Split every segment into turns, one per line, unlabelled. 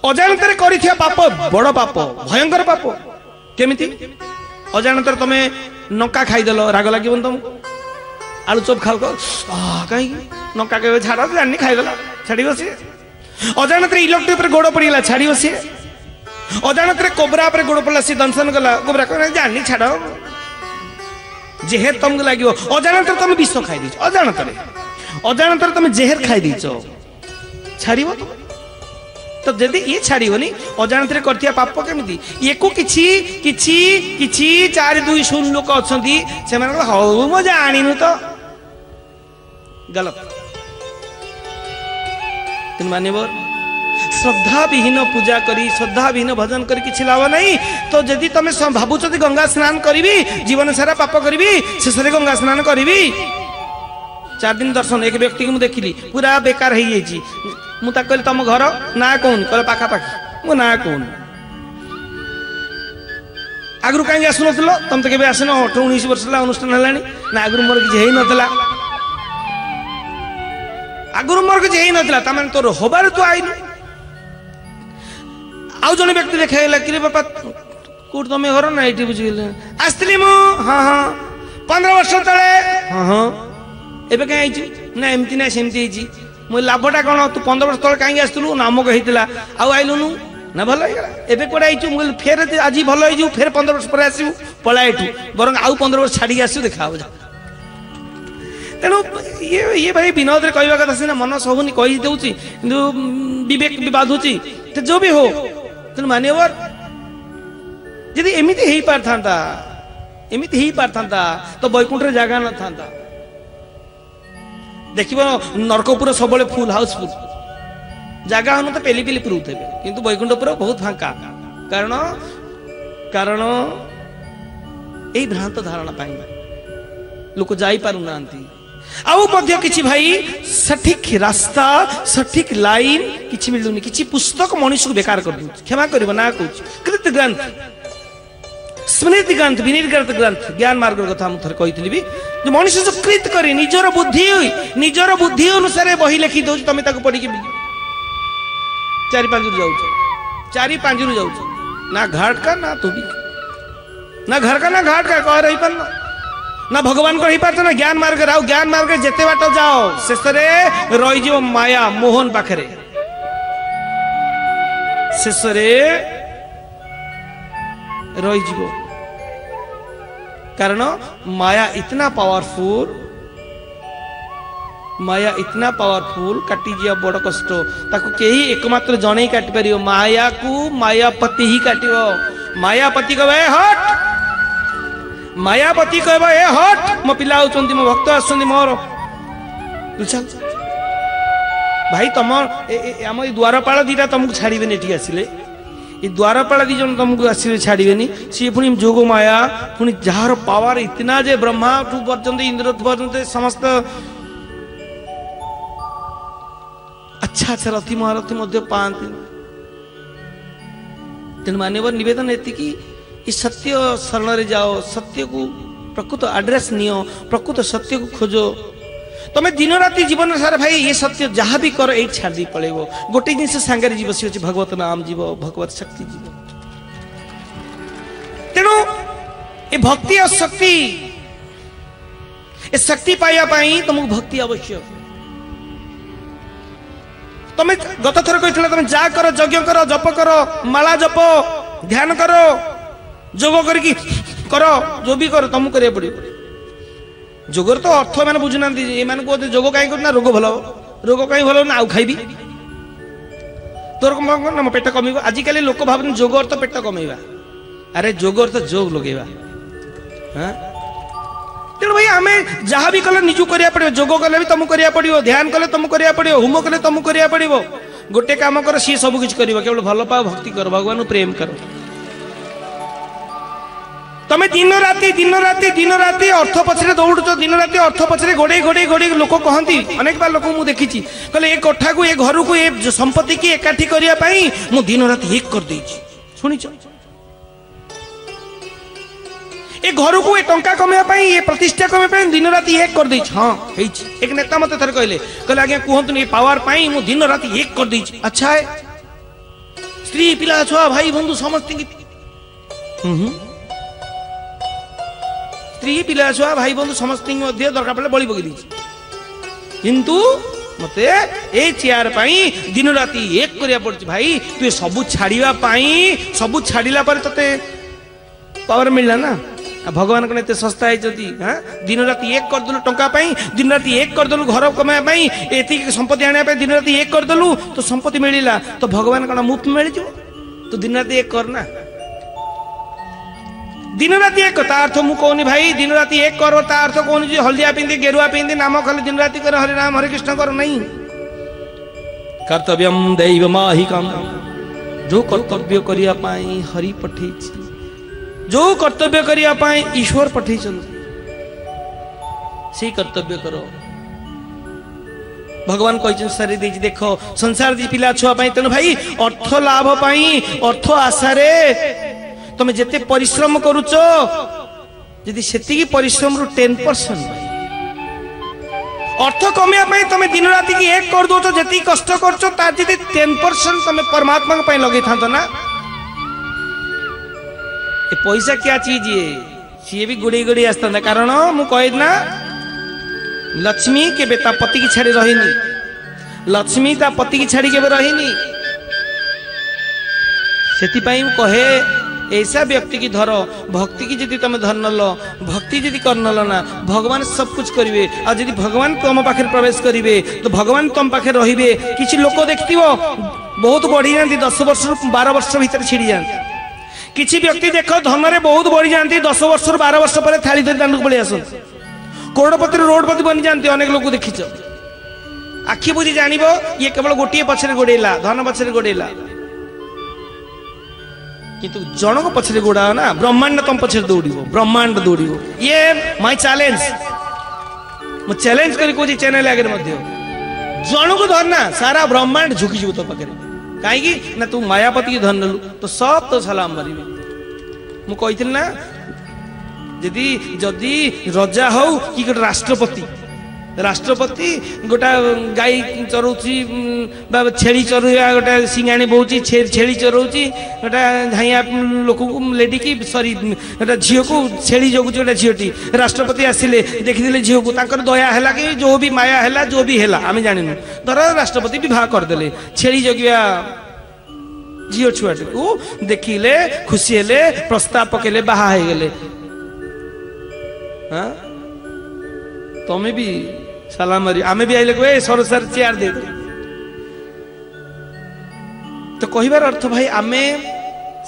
अजाणत कर पाप बड़ पाप भयंकर पाप केमिति अजाणत तुम नका खाईदेल राग लगे तुमको आलू चप खाओ कहीं नका के छाड़ जानी खाईदेला छाड़ सी अजाणत इलेक्ट्रिक गोड़ पड़ा छाड़ सी अजाणत कोबरा पर गोड़ पड़ा सी दंशन कला कोबरा कह जानी छाड़ जेहेर तुमको लगे अजाणत तुम विष खाई अजाणत तुम जेहेर खाई छाड़ तो जदि ये छाड़नी अजाणत कर पाप केमी ये को किछि किछि किछि 4-2-0 लोक अच्छा से हौ मो जानु तो गलत मानव श्रद्धा विहीन पूजा करी श्रद्धा विहीन भजन करी किछि लाभ नहीं। तो जदि तुम भावुच गंगा स्नान करी जीवन सारा पाप करी शेष गंगा स्नान करी 4 दिन दर्शन एक व्यक्ति को मुझे देखिली पूरा बेकार हो मुझे कहली तुम घर ना कौन कह पाखापाखि मो ना कौन आगु कहीं आसुन तुम तो केवे आसन 18-19 वर्ष अनुष्ठान है ना आगु मोर किसी नाला आगु मोर किसी नाला तमें तोर हबार तू आईनु आउ जन व्यक्ति देखा कि बापा कौट तुम घर ना ये बुझे आसली मु हाँ हाँ 15 वर्ष तले हाँ हाँ एबे कहीं ना एमती ना सेमती मुझे लाभटा कौन तू 15 वर्ष तले कहीं आसलु नामक होता आउ आइलुनु ना भल एबे कोड़ा आई फेर आज भल हो फेर 15 वर्ष पर आसू पला एठू बर आउ 15 वर्ष छाड़ी आसू देखा तेणु ये भाई विनोद कहवा कथा सीना मन सबुनी कही दूसरी विवेक भी बाधुची जो भी हो तेणु मान्यवर यदि एमती हो पारता तो बैकुंठ जगह न था देखिए नरकपुर सब फुल हाउसफुल जगह हो तो पेली पेली पुरुते किंतु बैकुंठपुर बहुत फांका कारण कारण यही भ्रांत धारणा लोक जाई पारु नांती आउ मध्य किछि भाई सठिक रास्ता सठिक लाइन किछि मिलुनी किछि पुस्तक मनुष्य को बेकार कर दउ क्षमा करिवो ना कहूँ कृत ग्रंथ स्मृति ग्रंथ विनिर्गत ग्रंथ ज्ञान मार्ग कथा मुझे कही भी जो मनुष्य जो कृत करे निजर बुद्धि अनुसार बही लिखि दो तुम पढ़ी 4-5 रु जाऊ ना घाट का ना तू ना घर का ना घाट का कह रही पर ना भगवान को रही पार ना ज्ञान मार्ग राव ज्ञान मार्ग जेते बाट जाओ शेष रही माया मोहन पाखे शेष रही कारण माया इतना पावरफुल काटी जा बड़ कष्ट ताकू केही एकमात्र जने काटी पार माया को मायापति ही काटिबो मायापति कहबे हट मायापति कहबे ए हट मो पिला होचंती मो भक्त आछंती मोर बुझा भाई तुम आम द्वारपाल दीटा तुमको छाड़बे एठी आसिले ये द्वारपाल दी जन तुमको आसिले छाड़बे सी पुणी जोग माया पुणी जार पावर इतना जे ब्रह्मा ठू पर्यंत इंद्र पर्यंत समस्त अच्छा अच्छा रथी महारथी मध्य पाती तेणु मान्यवर निवेदन ये सत्य शरण रे जाओ सत्य को प्रकृत आड्रेस नियो प्रकृत सत्य को खोजो तुम्हें दिन राति जीवन सारा भाई ये सत्य जहाँ भी कर ये छाड़ दी पड़ेगो गोटे जिन सांगे जीव सी अच्छे भगवत नाम जीव भगवत शक्ति जीव तेणु ये भक्ति और शक्ति ये शक्ति पाइबा तुमको भक्ति आवश्यक तुम्हें गत थर कही तुम जा कर यज्ञ कर जप कर माला जप ध्यान कर जोग करके कर जो भी कर तुमको करिया पड़े जोगर तो अर्थ मैंने बुझुना ये जोग कहीं करना रोग भल रोग कहीं भल ना आउ खाइबी तोर ना मो पेट कम आजिकल लोक भाव जोग अर्थ पेट कमेवा अरे जोग अर्थ जोग लगेवा हाँ तेणु भाई आम जहाँ भी कले निजू करिया पड़ो जोग कले भी तुमको करिया पड़ो ध्यान कले तुमको करिया पड़ो होम कले तुमको करिया पड़ो गोटे काम कर सी सब किछ करिवो केवल भल पाओ भक्ति कर भगवान प्रेम कर तमे दिन राति अर्थ पछरे दौड़ुच दिन राति अर्थ पछरे गोड़े लोक कहती अनेक बार लोक मुझे देखी कहले ए कोठा को ए घर को ए संपत्ति की एकाठी करिया पई मु दिन राति एक कर देछि सुनिछ ए घर को ए टंका कमेया पई ए प्रतिष्ठा कमेया पई दिन राति एक कर देछि हां हेछि एक नेता मते थर कहले आज्ञा कहंतु ए पावर पई मु दिन राति एक कर देछि अच्छा है स्त्री पिला छुआ भाई बंधु समस्त स्त्री पिला छुआ भाई बंधु समस्त दरकार पड़े बलि पकई किंतु मते ए चेयर पाई दिन राति एक करिया पड़छ भाई तू सबु छाड़िया पाई सबु छाड़िला पर तते पावर मिलला ना भगवान कने एते सस्ता है जदी हां दिन राति एक कर दलु टंका पाई दिन राति एक कर दलु घर कमाय पाई एति संपत्ति आने पाई दिन राति एक कर दलु तो संपत्ति मिलिला तो भगवान कने मुफ्त मिल जो तो दिन राति एक करना दिन राति एक ता अर्थ मु कहनी भाई दिन राति एक कर ता अर्थ कहनी जे हल्दिया पिंदी गेरुआ पिंदी नाम खाली दिन राति कर हरि नाम हरे कृष्ण कर नहीं कर्तव्यम दैवमाहिकम जो कर्तव्य करिया पाई हरि पठेछि जो कर्तव्य करिया पाई ईश्वर पठेछन से कर्तव्य करो भगवान कहछन सारी देछि देखो संसार दी पिला छुआ पाई तेनु भाई अर्थ लाभ पाई अर्थ आशा रे तुम जिते परिश्रम करुच यदि सेति परिश्रम रु 10% अर्थ कमिया तुम दिन राति की एक कर दो जी कष्ट कर 10% तुम परमात्मा लगे था ना ए पैसा क्या चीज है सी भी गुड़ी गुड़ी आसता कारण मु कही ना लक्ष्मी के ता पति की छाड़ी रहीनी लक्ष्मी ता पति की छाड़ी के रहीनी से कहे ऐसा व्यक्ति की धरो भक्ति की यदि तुम धर नल भक्ति यदि कर नल ना भगवान सब कुछ करेंगे और यदि भगवान तुम पाखे प्रवेश करेंगे तो भगवान तुम पाखे रहिबे किछि लोक देखथिबो बहुत बढ़ी जाती 10 वर्ष 12 वर्ष भीतर छिड़ी जाती किछि व्यक्ति देख धन रे बहुत बढ़ी जाती 10 वर्ष 12 वर्ष पर थाली धरी दांडक पड़े आस करोड़पति रोडपति बनी जाती अनेक लोक देखिछ आखि बुझी जानिबो ये केवल गोटे पछरे गोड़ेला धन पछरे गोड़ेला किंतु जनक पछरे गोड़ा ना ब्रह्मांड तुम पछरे दौड़ो ब्रह्मांड दौड़ो ये माय चैलेंज मु चैलेंज करी कोजी चैनल आगे मध्य जनक धरना सारा ब्रह्मांड झुकी जीव तो पाखे कहीं ना तू मायापति की धन लु तो सब तो सलाम मरबे मु कही ना जदि जदि रजा हो कि गोटे राष्ट्रपति गोटा गाई चरौची छेली चरुआ गोटा सिंगाणी बोची छेली चरौची गोटा झाइया लोक लेडी की सॉरी गोटा झील को छेली जगुची गोटा झीटी राष्ट्रपति आसिले देखिले झील को तांकर दया है कि जो भी माया है जो भी है आम जानू धर राष्ट्रपति विवाह करदे छेली जगिया झील छुआटी को देखिले खुशी हेले प्रस्ताव पकेले बाहा हो गले हाँ तुम्हें भी सलाम मरी आमे भी आइले कोई सरसार चेयर दे तो कहबार अर्थ भाई आमे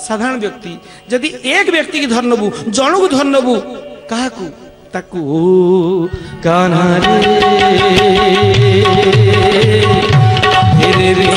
साधारण व्यक्ति यदि एक व्यक्ति की धर नबू जन को धर नबू क्या ताकू कान्हा रे रे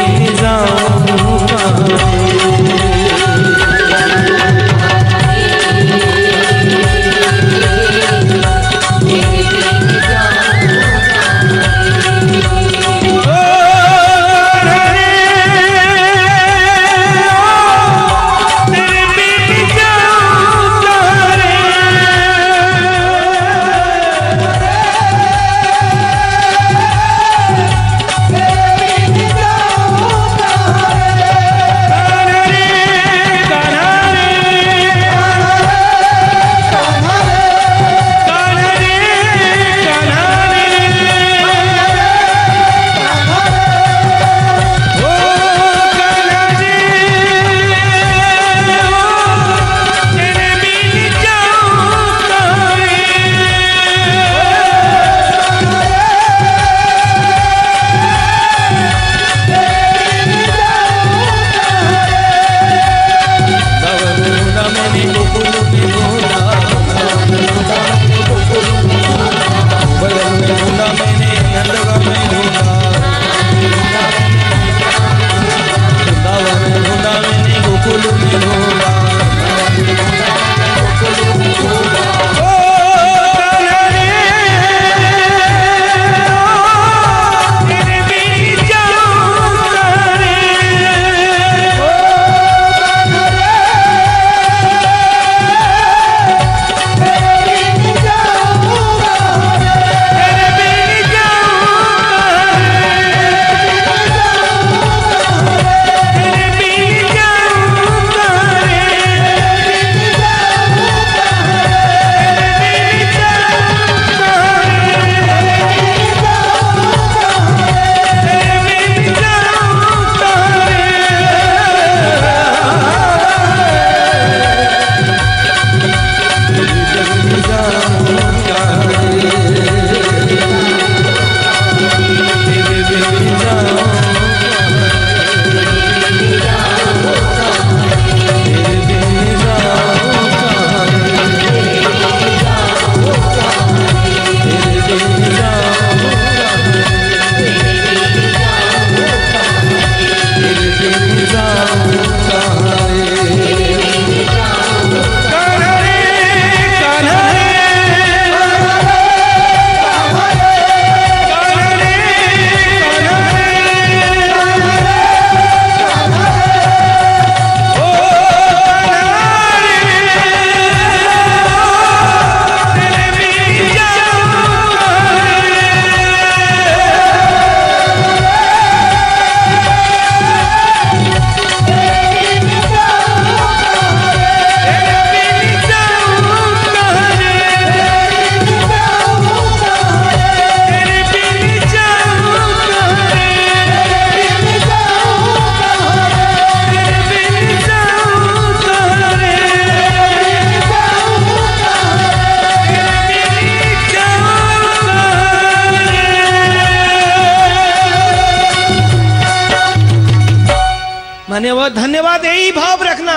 धन्यवाद यही भाव रखना,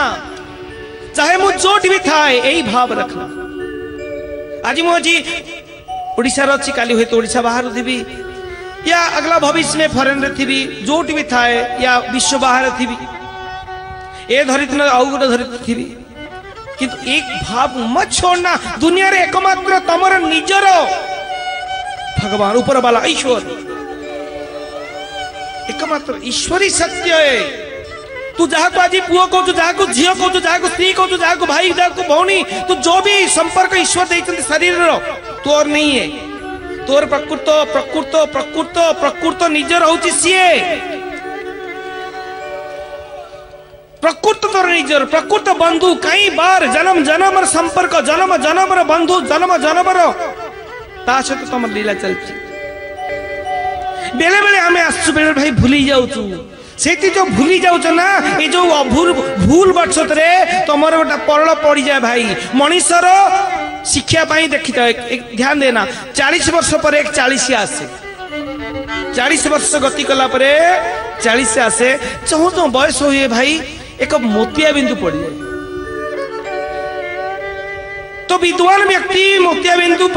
चाहे मु जोट भी थाए यही भाव रखना। आज मुझे ओडिशा अच्छी काली हुए तो ओडिशा बाहर थी या अगला भविष्य में फॉरेन रे थी जोट भी थाए या विश्व बाहर थी ए धरित्री आउ गोटे धरित्री थी किंतु एक भाव मत छोड़ना। दुनिया रे एकमात्र तमर निजर भगवान ऊपर वाला ईश्वर एकमात्र ईश्वरी सत्य है। तू जहाँ को आज पुओ कहू, जहाँ को झील कहू, जहाँ को स्त्री कहू, जहाँ को भाई, जहाँ को भौणी, तू जो भी संपर्क ईश्वर देते शरीर तोर नहीं है। तोर प्रकृत प्रकृत प्रकृत प्रकृत निजर होची सीए प्रकृत तोर निजर प्रकृत बंधु कई बार जन्म जन्म संपर्क जन्म जन्म बंधु जन्म जन्म ता सहित तुम लीला चलती। बेले बेले आम आसु बेले भाई भूली जाऊँ से जो भूली जाऊच ना ये जो भूल बचत रे तुम गोटे परल पड़ जाए भाई। मनीषर शिक्षा देखी ध्यान देना 40 वर्ष पर एक 40 आसे 40 वर्ष गति कला 40 आसे चाहू चाहू बयस हुए भाई एक मोतिया बिंदु पड़ जाए। तो विद्वान व्यक्ति मोतिया बिंदु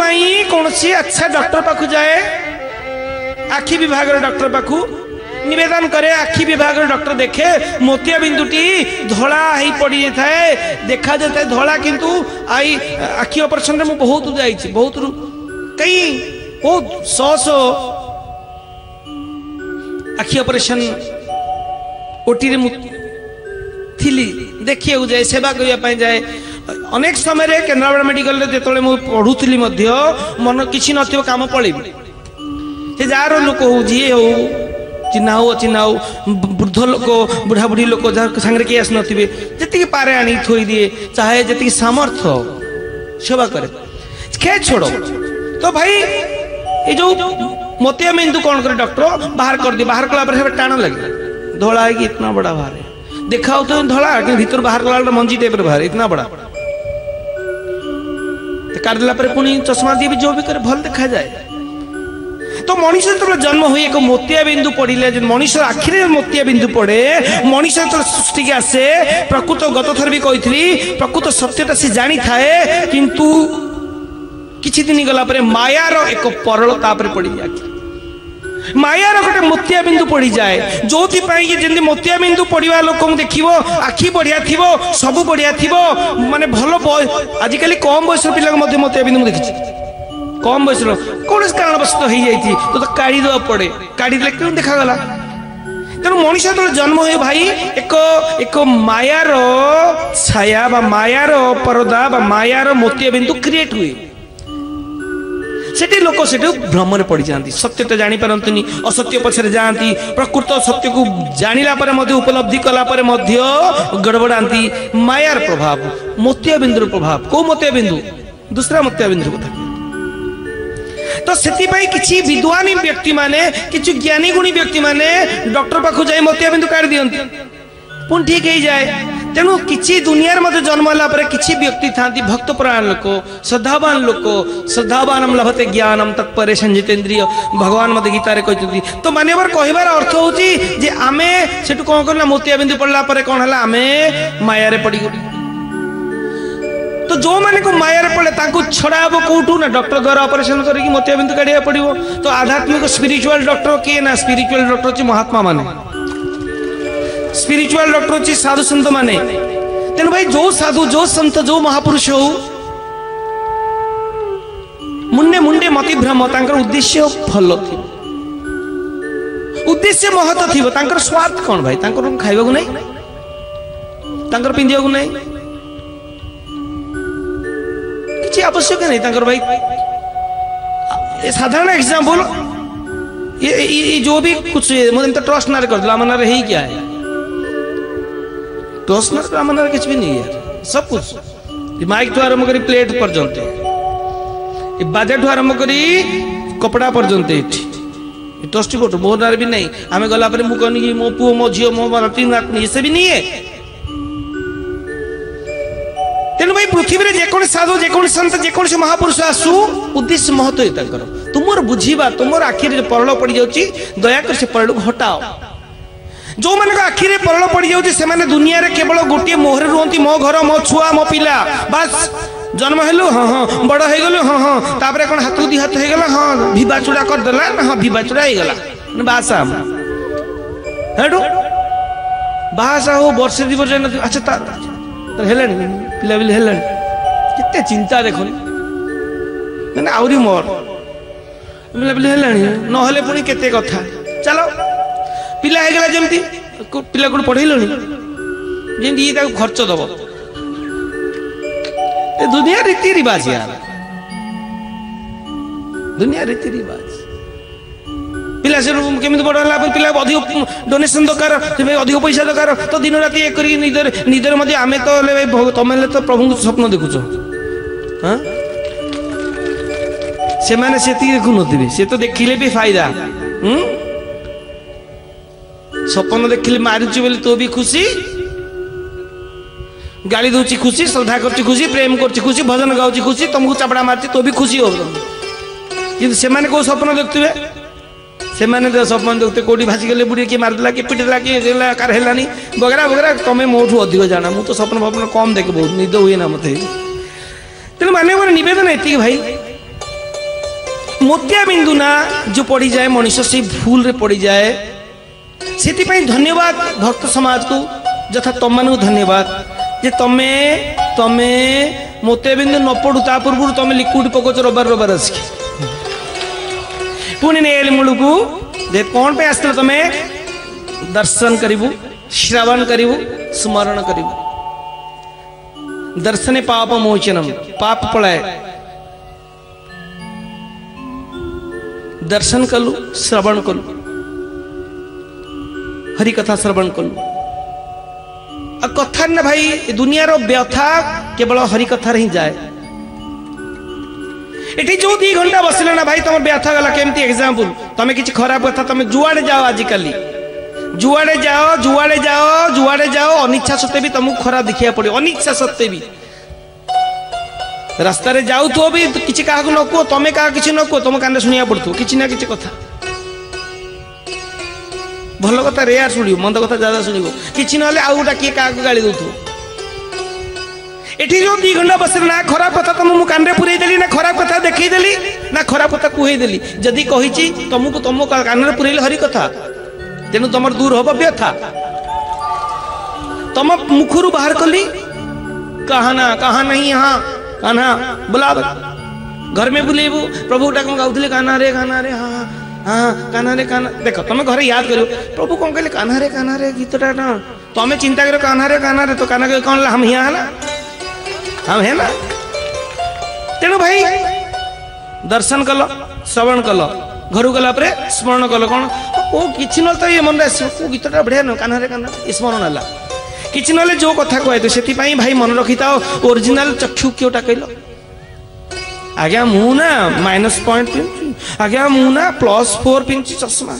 कौन सी अच्छा डॉक्टर पाखु जाए, आखि विभाग डॉक्टर पाखु निवेदन करे, आखि विभाग डॉक्टर देखे मोतिया बिंदुटी धला ही पड़ी थाए देखा जाता है धला किंतु आई आखि ऑपरेशन में बहुत जाइए बहुत कई बहुत 100 आखि ऑपरेशन ओटी थी देखिए जाए सेवा करने जाए। अनेक समय केन्द्रापड़ा मेडिकल जो मुझे पढ़ुली मन किसी न काम पड़े जार लोक हो जी हो चिन्हा हो अचिन्हा हो वृद्ध लोक बुढ़ा बुढ़ी लोक जहाँ सांगे किए आस नथिबे जी पारे आनी थोई दिए चाहे जी सामर्थ्य सेवा करे खे छोड़। तो भाई ये जो मोतिया बिंदु कौन करे डॉक्टर बाहर कर दिए, बाहर कला टाण लगे धड़ा है कि इतना बड़ा बाहर देखा तो धड़ा भीतर बाहर कला मंजी टाइप बाहर इतना बड़ा काटदेला पुणी चश्मा दिए भी जो भी करे भल देखा जाए। तो मनीष जो जन्म हुए एक मोतिया बिंदु पड़े मनीष आखिरे मोतिया बिंदु पड़े मनीष जो सृष्टि के आसे प्रकृत गत थर भी कही प्रकृत सत्यता से जानी थाए किंतु किछि दिन गला परे मायार एक परल तापर पड़ी जाए मायार गोटे मोतिया बिंदु पड़ी जाए जो जमी मोतिया बिंदु पड़ा लोक देखो आखि बढ़िया थी सब बढ़िया थी माने भल आजिकल कम बयस पिला मोतिया बिंदु देखी कम बयस कौन कारणवश हो जाती तो काढ़ी देवा पड़े काढ़ी दे क्यों देखागला। तेणु मनीष जो जन्म हुए भाई एक एक मायार छाया बा मायार परदा बा मायार मोतिया बिंदु क्रिएट हुए सेठी लोक सेठी भ्रम पड़ जाती सत्यता जानी पारंतनी असत्य पछरे जाती प्रकृत सत्य को जानिला परे मध्य उपलब्धि कला परे मध्य गड़बड़ाती मायार प्रभाव मोतिया बिंदुर प्रभाव को मोतिया बिंदु दूसरा मोतिया बिंदु कथा। तो सेतिपाई किछि विद्वानी व्यक्ति माने किछि ज्ञानी गुणी व्यक्ति माने डॉक्टर पाखु जाई मोतिया बिंदु काट दियंती पुन ठीक हो जाए। तेणु किछि दुनिया मध्य जन्म होला परे किछि व्यक्ति थांती भक्तपरायण लोक श्रद्धावान लोक श्रद्धावानम लभते ज्ञानम तत्परे संजितेन्द्रिय भगवान मध्य गीता रे कहते। तो मान्यवर कहबार अर्थ होची जे आमे सेटु कोन करना मोतिया बिंदु पड़ला परे कोन हला आमे माया रे पड़ी गली। तो जो माने को माया रे पड़े ताकू छड़ा हबो कोठू ना डॉक्टर द्वारा ऑपरेशन करके मोतिया बिंदु काढिया पड़िबो। तो आध्यात्मिक स्पिरिचुअल डॉक्टर के ना स्पिरिचुअल डॉक्टर छि महात्मा माने स्पिरिचुअल डॉक्टर छि साधु संत माने। तेणु भाई जो साधु जो संत जो महापुरुष हो मुंडे मुंडे मति भ्रम तांकर उद्देश्य भल थी उद्देश्य महत थी तांकर स्वार्थ कौन भाई तांकर खाइबा को नहीं तांकर पिंदिया को नहीं किसी आवश्यक नहीं तांकर भाई। साधारण एग्जांपल ये जो भी कुछ मुझे तो ट्रस्ट ना कर दिला मन ही क्या है ट्रस्ट ना मन कुछ भी नहीं है सब कुछ माइक ठू आरंभ करी प्लेट पर्यंत बाजा ठू आरंभ करी कपड़ा पर्यंत ट्रस्ट कोट मो नार भी नहीं आम गला मुझे मो पुओ मो झील मो नाती नातनी ये भी नहीं है। तेणु भाई पृथ्वी में जेको साधु जेको संत जेको महापुरुष आसू उद्देश्य महत्व है तुमर बुझीबा तुमर आखिर परल पड़ जाऊँ दयाकर से परल को हटाओ जो मान आखिरे परल पड़ जाऊँ से दुनिया रे केवल गोटे मोहरे रुहति मो घर मो छुआ मो पिला बस जन्म हेलु हाँ हाँ बड़ हो गलु हाँ हाँ तापर कौन हाथ दी हाथ हो गला हाँ भिबा चूड़ा करदेला हाँ भिबा चूड़ा हो गला बासा हेटू बासा हो वर्षे दी वर्ष अच्छा तर हेलानी पिला बिल हेलानी केते चिंता देखो मैंने आउरी मोर पिला बिल हेलानी नहले पुणी केते कथा चलो पिला हो गला जमती पिला को पढ़ेलुनी जमी ये खर्च दब दुनिया रीति रिवाज यार दुनिया रीति रिवाज पिला से केमी बड़ है पिला अधिक डोनेशन दरकार अधिक पैसा दरकार तो दिन राति एक निदर मध्य आम तो तुम तो प्रभु स्वप्न देखुच हाँ से मैंने से देखु नी से तो देखिले भी फायदा स्वप्न देखिले मारुची बोली तो भी खुशी गाली दूची खुशी श्रद्धा करची खुशी प्रेम करची खुशी भजन गाउची खुशी तुमको चापड़ा मारची तो भी खुशी हो कि से माने को स्वप्न देखते से माने स्वप्न देखते कोटी भासी गले बुढ़ी किए मारदेला कि पिटला कि कार हेलानी वगैरह वगैरह तुम मोठू अधिक जाना मुझे तो स्वप्न फप्न कम देखे बहुत निद हुए ना मत तेणु माने मोर नवेदन एति भाई मोतिया बिंदु ना जो पड़ी जाए मनुष्य से भूल रे पड़ी जाए से धन्यवाद भक्त समाज को जथा तुम मान धन्यवाद जे तमे तमे मोतिया बिंदु न पड़ू ता पूर्व तुम लिक्विड पकोच रबार रबार आस पुणी नेल मूल को जे कौन पे आस तुम दर्शन करू श्रवण करू स्मरण करू दर्शने पाप मोचनम पाप पलाय दर्शन कलु श्रवण कलु हरि कथा श्रवण कलु कथा ना भाई दुनिया व्यथा केवल हरि कथा ही जाए ये जो 2 घंटा बसिले ना भाई तुम व्यथा गला केमती एग्जांपल तुम किसी खराब कथा तुम जुआड़े जाओ आजिकल जुआड़े जाओ अनिच्छा सत्ते भी तुमको खराब देखिया पड़े अनिच्छा सत्ते भी रास्ता रे जाऊ तो भी किसी क्या न कह तुम क्या किसी न कह तुम कान शुणा पड़ो कि ना कि कथा भल कथा रेयर शुण मंद कथा ज्यादा शुण कि ना आउ गोटा किए क्या गाड़ी दौ एठी जो 2 घंटा बस ना खराब कथा तुम कान में पुरईदेली ना खराब कथा देखईदेली ना खराब कथा कहदेली जदि कही तुमको तुम कान में पुरैले हरि कथा तेणु तुम दूर हम व्यथा तुम मुखर बाहर कली कहा नहीं यहाँ कान्हा बुला घर में बुलेबू प्रभु टाक गाँव कान्हा रे हाँ हाँ कान्हा रे कान्हा देख तुम घर याद करो प्रभु कौन कहले कान्हा रे गीतटा ना तुम चिंता करो कान्हा रे तो कान्हा कौन हम यहाँ है ना हम है ना तेणु भाई दर्शन कल श्रवण कल घर गला स्मरण कल कौन ओ कि न तो ये मन गीतटा बढ़िया न कान्हा रे स्मरण है किसी ना जो कथा कहे तो से भाई मन रखी था ओरिजिनल चक्षु क्योंटा कहल आज्ञा मु ना -. आज्ञा मु ना +4 पिंच चश्मा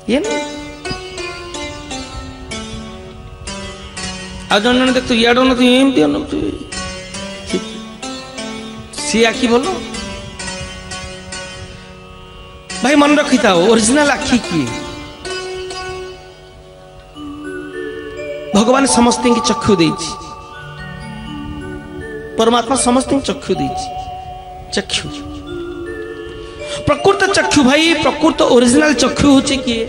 ये ना आ जन जन देख इड न सी आखि भल भाई मन रखी था ओरिजिनल आखि किए भगवान समस्त की चक्षु दे परमात्मा समस्त चक्षु दे चक्षु प्रकृत चक्षु भाई प्रकृत ओरिजिनल चक्षु होचे किए